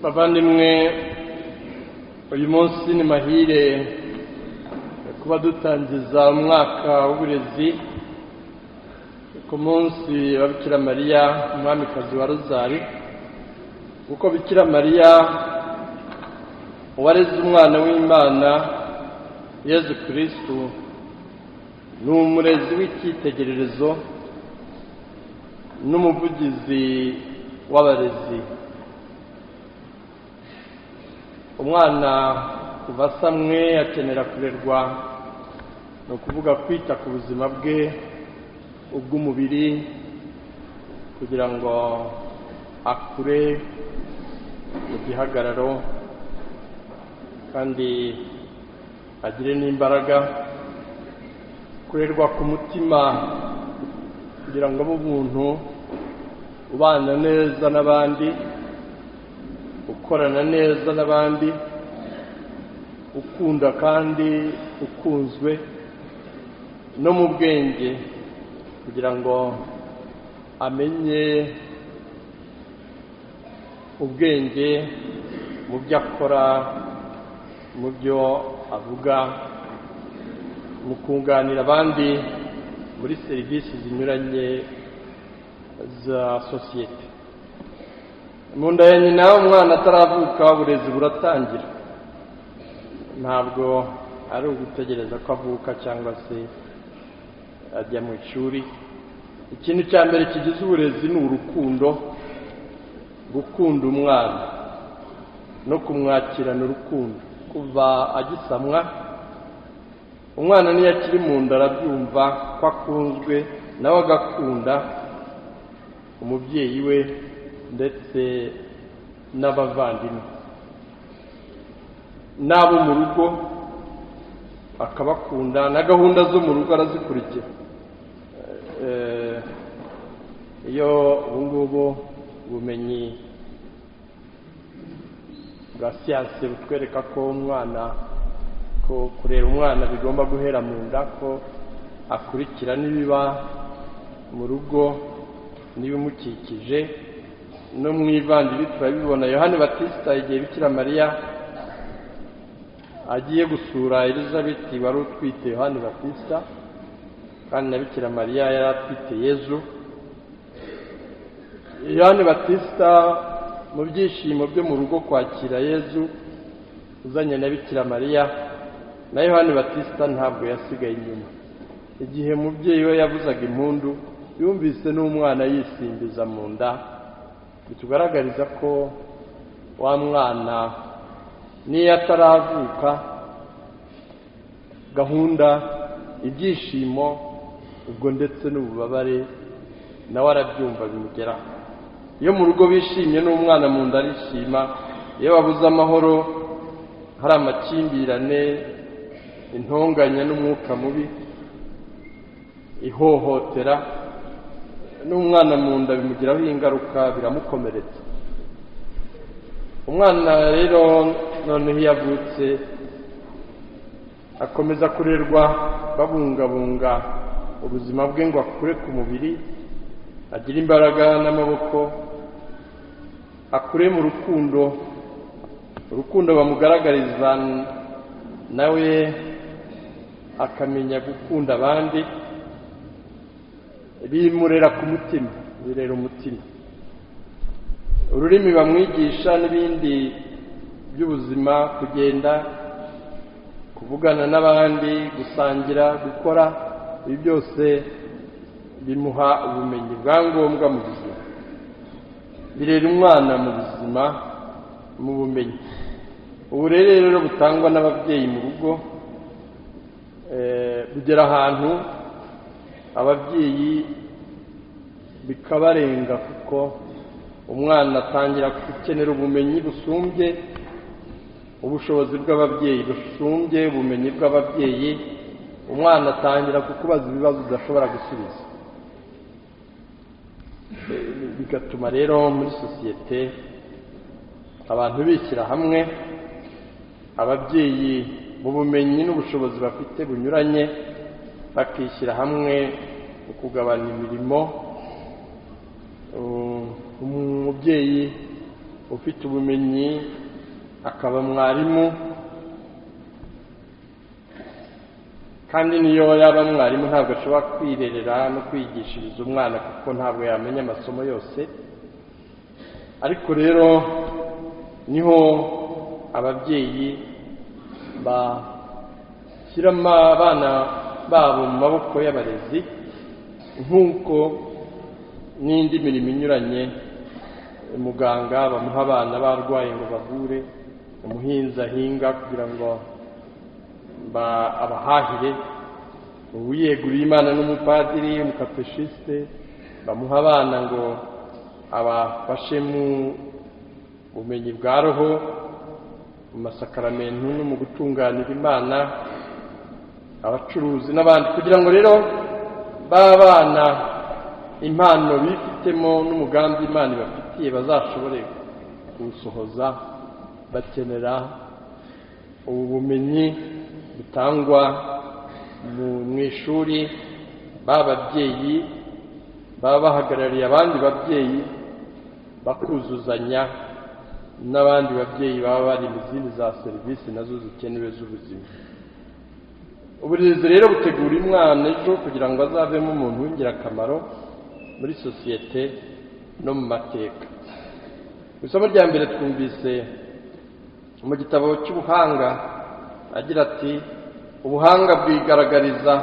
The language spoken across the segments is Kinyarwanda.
bavandimwe, uyu munsi ni mahire kuba dutangiza umwaka w'uburezi ku munsi wa Bikira Mariya umwamikazi wa Rozari, kuko Bikira Mariya uwareze umwana w'Imana Yezu Kristu ni umurezi w'icyitegererezo n'umuvugizi w'abarezi. Umwana kuva asamwe akenera kurerwa, ni ukuvuga kwita ku buzima bwe ubw'umubiri kugira ngo akure mu gihagararo kandi agire n'imbaraga. Kurerwa ku mutima kugira ngo abe umuntu ubana neza n'abandi, ukorana neza n'abandi, ukunda kandi ukunzwe, no mu bwenge kugira ngo amenye ubwenge mu byo akora, mu byo avuga, mu kunganira abandi muri serivisi zinyuranye za sosiyete. Mu nda ya nyina umwana ataravuka uburezi buratangira. Ntabwo ari ugutegereza ko avuka cyangwa se ajya mu ishuri. Ikintu cya mbere kigize uburezi ni urukundo, gukunda umwana no kumwakirana urukundo. Kuva agisamwa, umwana niyo akiri mu nda arabyumva ko akunzwe, nawe agakunda umubyeyi we ndetse n'abavandimwe n'abo mu rugo, akabakunda, na gahunda zo mu rugo arazikurikira. Iyo ubungubu ubumenyi bwa siyansi butwereka ko kurera umwana bigomba guhera mu nda, ko akurikira n'ibiba mu rugo n'ibimukikije. No mu ivanjiri turabibona. Yohani Batista igihe Bikira Mariya agiye gusura Elizabeti wari utwite Yohani Batista, kandi na Bikira Mariya yari atwite Yezu. Yohani Batista mu byishimo byo mu rugo kwakira Yezu uzanye na Bikira Mariya, na Yohani Batista ntabwo yasigaye inyuma. Igihe umubyeyi we yavuzaga impundu, yumvise n'umwana yisimbiza mu nda, bitugaragariza ko wa mwana niyo ataravuka, gahunda, ibyishimo, ubwo ndetse n'ububabare nawe arabyumva bimugeraho. Iyo mu rugo bishimye n'umwana mu nda arishima. Iyo babuze amahoro, hari amakimbirane, intonganya n'umwuka mubi, ihohotera, n'umwana mu nda bimugiraho ingaruka, biramukomeretsa. Umwana rero noneho iyo avutse akomeza kurerwa babungabunga ubuzima bwe ngo akure ku mubiri, agire imbaraga n'amaboko, akure mu urukundo bamugaragariza, nawe akamenya gukunda abandi. Bimurera ku mutima, birera umutima. Ururimi bamwigisha n'ibindi by'ubuzima, kugenda, kuvugana n'abandi, gusangira, gukora, ibi byose bimuha ubumenyi bwa ngombwa mu buzima. Birera umwana mu buzima, mu bumenyi. Uburere rero butangwa n'ababyeyi mu rugo bugera ahantu ababyeyi bikabarenga, kuko umwana atangira gukenera ubumenyi busumbye ubushobozi bw'ababyeyi, busumbye ubumenyi bw'ababyeyi. Umwana atangira kukubaza ibibazo udashobora gusubiza. Bigatuma rero muri sosiyete abantu bishyira hamwe, ababyeyi mu bumenyi n'ubushobozi bafite bunyuranye bakishyira hamwe mu kugabana imirimo. Umubyeyi ufite ubumenyi akaba mwarimu, kandi niyo yaba mwarimu ntabwo ashobora kwirerera no kwigishiriza umwana kuko ntabwo yamenya amasomo yose. Ariko rero niho ababyeyi bashyira abana babo mu maboko y'abarezi, nk'uko n'indi mirimo inyuranye muganga bamuha abana barwaye ngo bavure, umuhinzi ahinga kugira ngo abahahire, uwiyeguriye Imana n'umupadiri, umukateshiste bamuha abana ngo abafashe mu bumenyi bwa roho, mu masakaramentu no mu gutunganira Imana, abacuruzi n'abandi, kugira ngo rero bana impano bifitemo n'umugambi Imana ibafitiye bazashobore kuwusohoza. Bakenera ubu bumenyi butangwa mu ishuri, bababyeyi baba bahagarariye abandi babyeyi bakuzuzanya n'abandi babyeyi baba bari mu zindi za serivisi nazo zikenewe z'ubuzima. Uburezi rero butegura umwana ejo kugira ngo azavemo umuntu w'ingirakamaro muri sosiyete no mu mateka. Isomo rya mbere twumvise mu gitabo cy'ubuhanga agira ati, ubuhanga bwigaragariza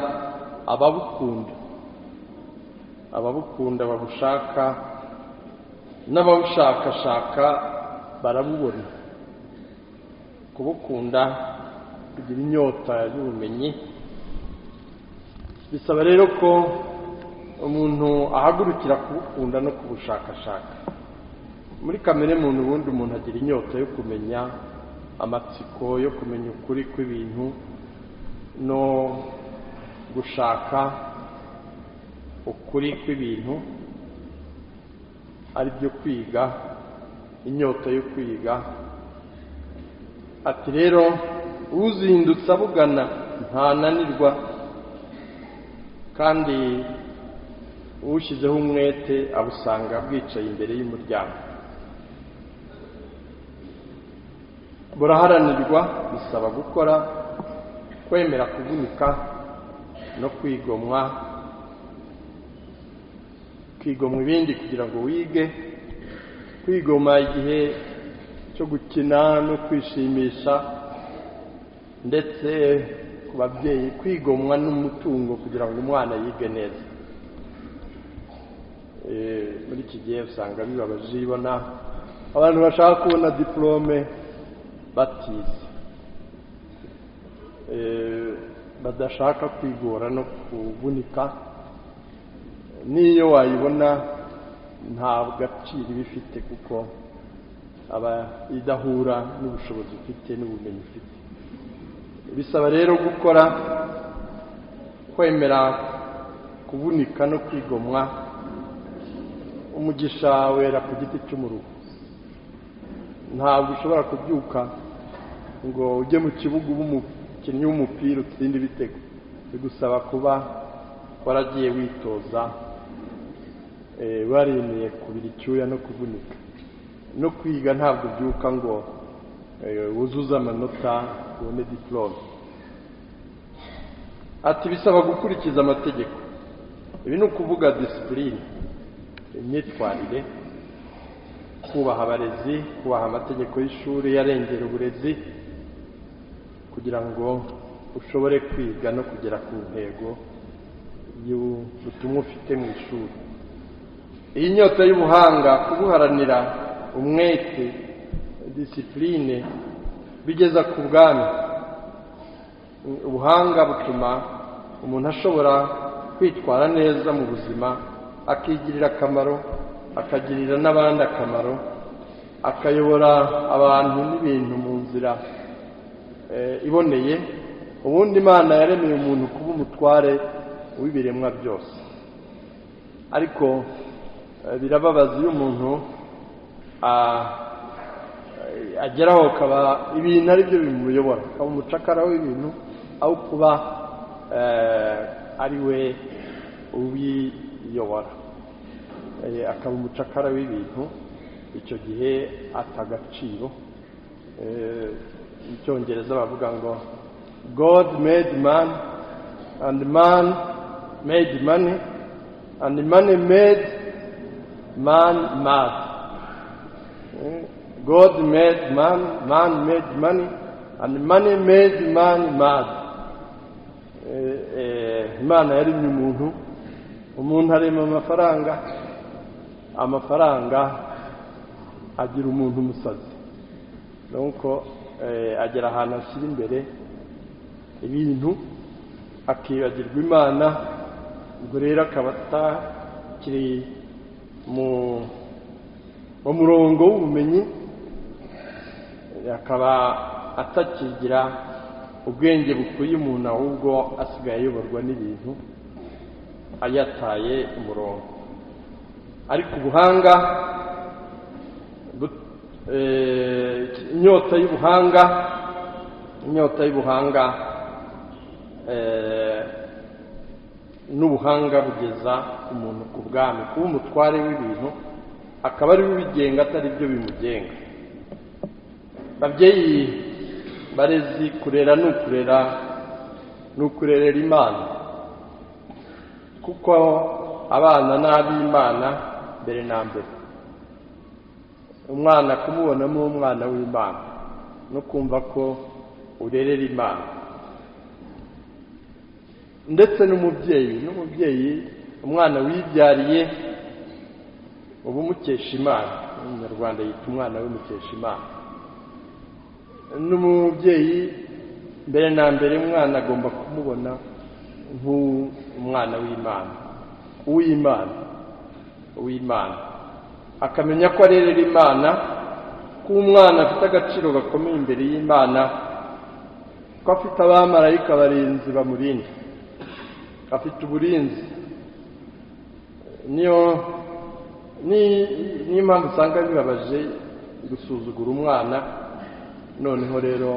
ababukunda babushaka, n'ababushakashaka barabubona. Kubukunda, kugira inyota y'ubumenyi, bisaba rero ko umuntu ahagurukira kubukunda no kubushakashaka. Muri kamere muntu ubundi umuntu agira inyota yo kumenya, amatsiko yo kumenya ukuri kw'ibintu no gushaka ukuri kw'ibintu, ari byo kwiga, inyota yo kwiga. Ati rero uzindutse abugana ntananirwa, kandi uwushyizeho umwete abusanga bwicaye imbere y'umuryango. Buraharanirwa, bisaba gukora, kwemera kuvunika no kwigomwa ibindi kugira ngo wige, kwigoma igihe cyo gukina no kwishimisha, ndetse ku babyeyi kwigomwa n'umutungo kugira ngo umwana yige neza. Muri iki gihe usanga bibabaje ibona abantu bashaka kubona diplome batize, badashaka kwigora no kuvunika. N'iyo wayibona nta gaciro bifite kuko aba idahura n'ubushobozi ufite n'ubumenyi ufite. Bisaba rero gukora, kwemera kuvunika no kwigomwa. Umugisha wera ku giti cy'umuruho. Ntabwo ushobora kubyuka ngo ujye mu kibuga ube umukinnyi w'umupira utsinde ibitego. Bigusaba kuba waragiye witoza, waremeye kubira icyuya no kuvunika. No kwiga ntabwo ubyuka ngo wuzuze amanota ubone diplome. Ati bisaba gukurikiza amategeko. Ibi ni ukuvuga disipurine, imyitwarire, kubaha abarezi, kubaha amategeko y'ishuri yarengera uburezi, kugira ngo ushobore kwiga no kugera ku ntego y'ubutumwa ufite mu ishuri. Iyi nyota y'ubuhanga, kubuharanira, umwete, disipurine, bigeza ku bwami. Ubuhanga butuma umuntu ashobora kwitwara neza mu buzima, akigirira akamaro, akagirira n'abandi akamaro, akayobora abantu n'ibintu mu nzira iboneye. Ubundi Imana yaremeye umuntu kuba umutware w'ibiremwa byose, ariko birababaza iyo umuntu ageraho akaba ibintu ari byo bimuyobora, akaba umucakara w'ibintu aho kuba ari we ubiyobora, akaba umucakara w'ibintu. icyo gihe ata agaciro. Mu cyongereza bavuga ngo God made man and man made money and money made man mad. God made man, man made money and money made man mad. Imana yaremye umuntu arema amafaranga agira umuntu umusazi. Nuko agera ahantu ashyira imbere ibintu akibagirwa Imana. Ubwo rero akaba atakiri mu murongo w'ubumenyi, akaba atakigira ubwenge bukwiye umuntu, ahubwo asigaye ayoborwa n'ibintu ayataye umurongo. Ariko ubuhanga, inyota y'ubuhanga n'ubuhanga bugeza umuntu ku bwami, kuba umutware w'ibintu akaba ari we ubigenga atari byo bimugenga. Babyeyi barezi, kurera ni ukurerera Imana, kuko abana n'ab'Imana mbere na mbere. Umwana kumubonamo umwana w'Imana no kumva ko urerera Imana, ndetse n'umubyeyi umwana wibyariye uba umukesha Imana. Umunyarwanda yita umwana we mukesha Imana. N'umubyeyi mbere na mbere umwana agomba kumubona nk'umwana w'Imana, akamenya ko arerera Imana, ko umwana afite agaciro gakomeye imbere y'Imana, ko afite abamarayika barinzi bamurinda, afite uburinzi. Niyo mpamvu usanga bibabaje gusuzugura umwana, noneho rero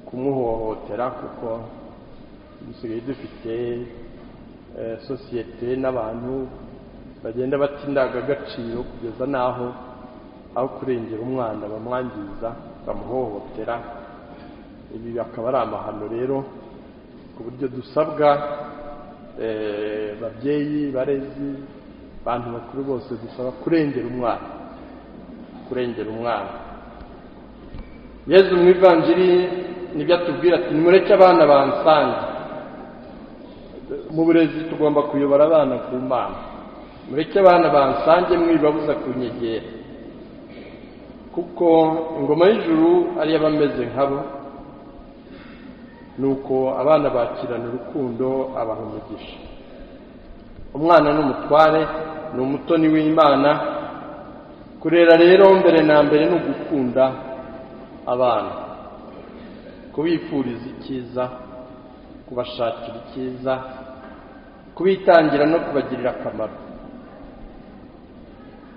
kumuhohotera, kuko dusigaye dufite sosiyete n'abantu bagenda bata indangagaciro kugeza n'aho kurengera umwana bamwangiza, bamuhohotera. Ibi akaba ari amahano rero, ku buryo dusabwa babyeyi, barezi, abantu bakuru bose dusaba kurengera umwana. Yezu mu Ivanjiri nibyo atubwira ati, nimureke abana bansange. Mu burezi tugomba kuyobora abana ku Mana. Mureke abana bansange, mwibabuza kunyegera, kuko ingoma y'ijuru ari y'abameze nkabo. Nuko abana bakirana urukundo, abaha umugisha. Umwana n'umutware, ni umutoni w'Imana. Kurera rero mbere na mbere ni ugukunda abana, kubifuriza icyiza, kubashakira icyiza, kubitangira no kubagirira akamaro.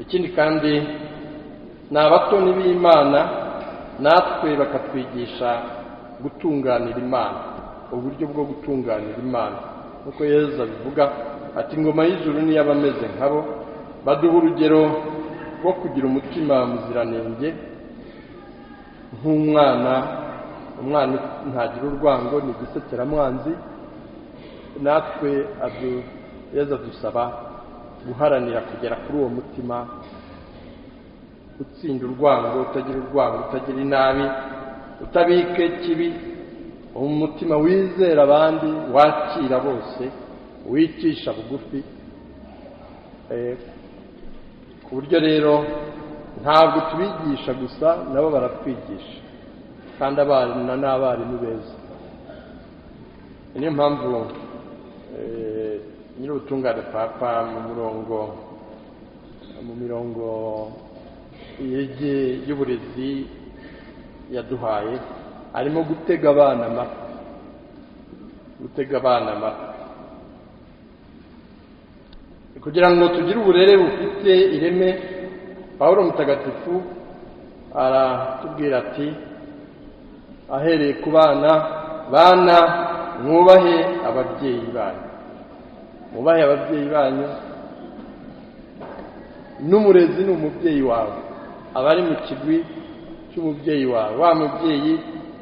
Ikindi kandi ni abatoni b'Imana, natwe bakatwigisha gutunganira Imana, uburyo bwo gutunganira Imana, nk'uko Yezu abivuga ati, ingoma y'ijuru ni y'abameze nkabo. Baduha urugero rwo kugira umutima muziranenge nk'umwana. Umwana ntagira urwango, ni igisekeramwanzi. Natwe Yezu adusaba guharanira kugera kuri uwo mutima, utsinda urwango, utagira inabi, utabike kibi, umutima wizera abandi, wakira bose, wicisha bugufi. Ku buryo rero ntabwo tubigisha gusa, nabo baratwigisha, kandi abana n'abarimu beza. Niyo mpamvu nyir'ubutungane Papa mu mirongo y'uburezi yaduhaye, arimo gutega abana amatwi, kugira ngo tugire uburere bufite ireme. Pawulo mutagatifu aratubwira ati, ahereye ku bana, mwubahe ababyeyi banyu. n'umurezi ni umubyeyi wawe, aba ari mu kigwi cy'umubyeyi wawe. Wa mubyeyi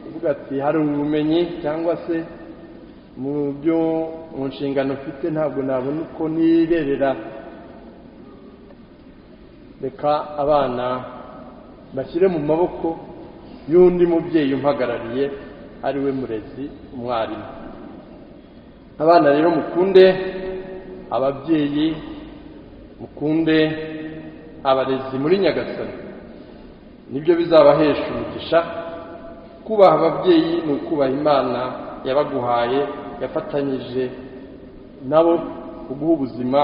uvuga ati hari ubumenyi cyangwa se mu nshingano ufite ntabwo nabona uko nirerera, reka abana bashyire mu maboko y'undi mubyeyi umpagarariye ari we murezi, umwarimu. Abana rero mukunde ababyeyi, mukunde abarezi muri Nyagasani, nibyo bizabahesha umugisha. Kubaha ababyeyi ni ukubaha Imana yabaguhaye, yafatanyije nabo kuguha ubuzima,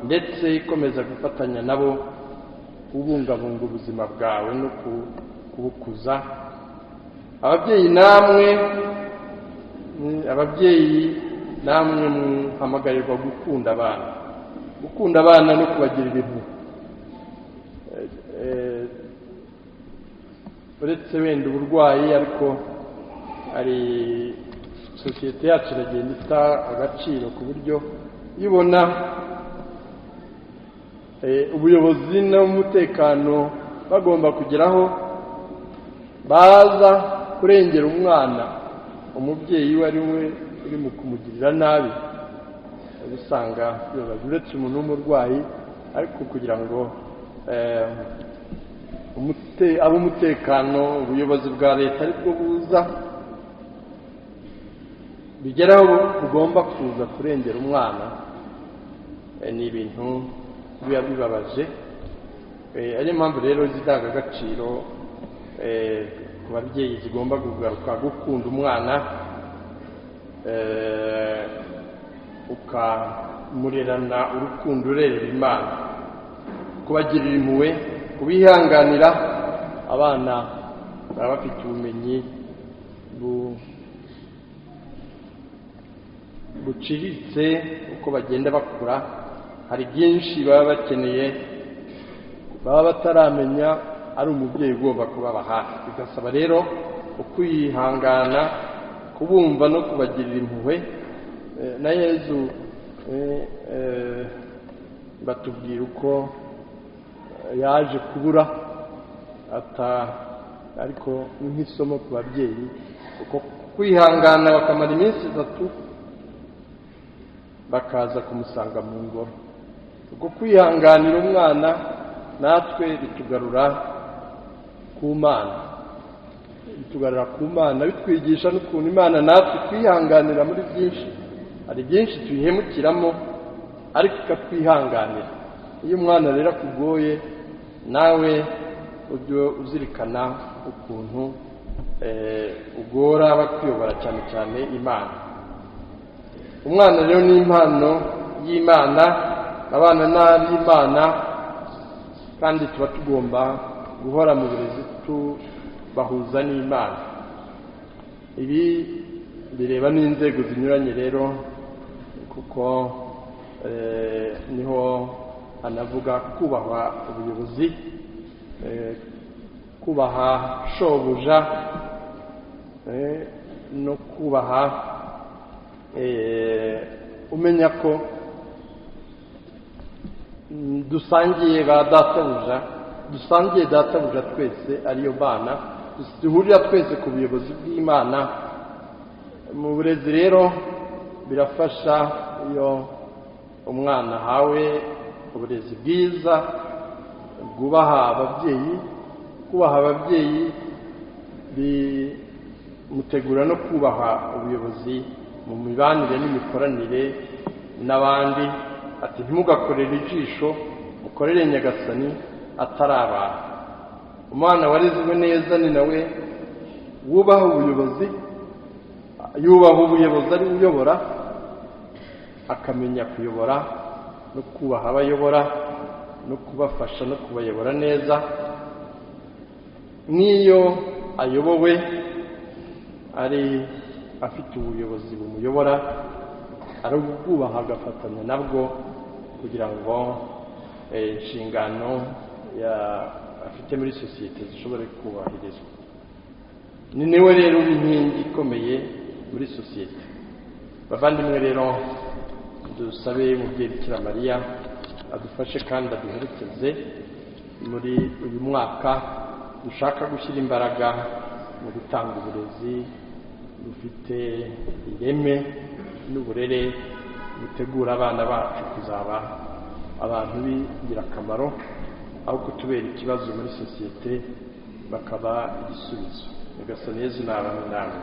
ndetse ikomeza gufatanya nabo kubungabunga ubuzima bwawe no kubukuza. Ababyeyi namwe muhamagarirwa gukunda abana no kubagirira impuhwe. Uretse wenda uburwayi, ariko hari sosiyete yacu iragenda ita agaciro ku buryo iyo ubona ubuyobozi n'umutekano bagomba kugeraho baza kurengera umwana, umubyeyi we ari we uri mu kumugirira nabi, usanga bibabaje. Uretse umuntu w'umurwayi, ariko kugira ngo ab'umutekano, ubuyobozi bwa leta aribwo buza bigeraho bugomba kuza kurengera umwana, ni ibintu biba bibabaje. Ariyo mpamvu rero iz'indangagaciro ku babyeyi zigomba kugaruka: gukunda umwana, ukamurerana urukundo urerera Imana, kubagirira impuhwe, kubihanganira. Abana baba bafite ubumenyi buciriritse uko bagenda bakura, hari byinshi baba bakeneye, baba bataramenya, ari umubyeyi ugomba kubaba hafi. Bigasaba rero ukwihangana, kubumva no kubagirira impuhwe. Na Yezu batubwira uko yaje kubura, ariko nk'isomo ku babyeyi, uko kwihangana bakamara iminsi 3 bakaza kumusanga mu ngoro. Uko kwihanganira umwana natwe bitugarura ku Mana, bitwigisha n'ukuntu Imana natwe twihanganira muri byinshi. Hari byinshi tuyihemukiramo, ariko ikatwihanganira. Iyo umwana rero akugoye, nawe ujye uzirikana ukuntu ugora abakuyobora, cyane cyane Imana. Umwana rero ni impano y'Imana, abana n'ab'Imana, kandi tuba tugomba guhora mu burezi tubahuza n'Imana. Ibi bireba n'inzego zinyuranye rero, kuko niho anavuga kubaha ubuyobozi, kubaha shobuja, no kubaha umenya ko dusangiye databuja twese ariyo Mana, duhurira twese ku buyobozi bw'Imana. Mu burezi rero birafasha iyo umwana ahawe uburezi bwiza bwubaha ababyeyi. Kubaha ababyeyi bimutegura no kubaha ubuyobozi mu mibanire n'imikoranire n'abandi. Ati ntimugakorere ijisho, mukorere Nyagasani atari abantu. Umwana warezwe neza ni nawe wubaha ubuyobozi, yubaha ubuyobozi ari uyobora, akamenya kuyobora no kubaha abayobora no kubafasha no kubayobora neza. N'iyo ayobowe ari afite ubuyobozi bumuyobora, ari ubwubaha agafatanya nabwo kugira ngo inshingano afite muri sosiyete zishobore kubahirizwa. Ni niwe rero inkingi ikomeye muri sosiyete. Bavandimwe rero, dusabe umubyeyi Bikira Mariya adufashe kandi aduherekeze muri uyu mwaka dushaka gushyira imbaraga mu gutanga uburezi bufite ireme n'uburere butegura abana bacu kuzaba abantu b'ingirakamaro aho kutubera ikibazo muri sosiyete bakaba igisubizo. Nyagasani Yezu nabane namwe.